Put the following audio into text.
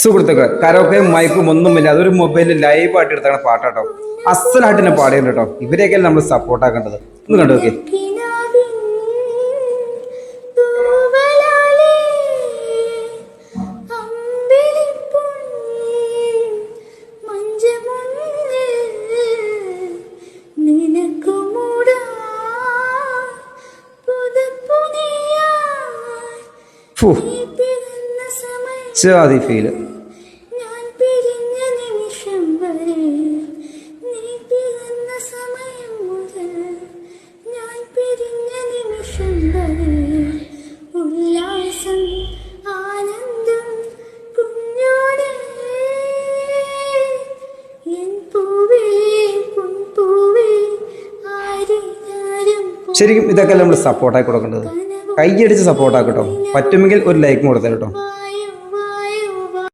സുഹൃത്തുക്കൾ കരോക്കയും മൈക്കും ഒന്നുമില്ല, അതൊരു മൊബൈലിൽ ലൈവായിട്ട് എടുത്താണ് പാട്ടാട്ടോ. അസലായിട്ട് തന്നെ പാടിയുണ്ട് കേട്ടോ. ഇവരെയൊക്കെ നമ്മൾ സപ്പോർട്ട് ആക്കേണ്ടത്. ഒന്ന് കണ്ടു നോക്കി. ചാതി ഫീല്. ശരിക്കും ഇതൊക്കെ നമ്മൾ സപ്പോർട്ടാക്കി കൊടുക്കേണ്ടത്. കൈയടിച്ച് സപ്പോർട്ടാക്കട്ടോ. പറ്റുമെങ്കിൽ ഒരു ലൈക്കും കൊടുത്തേ കേട്ടോ.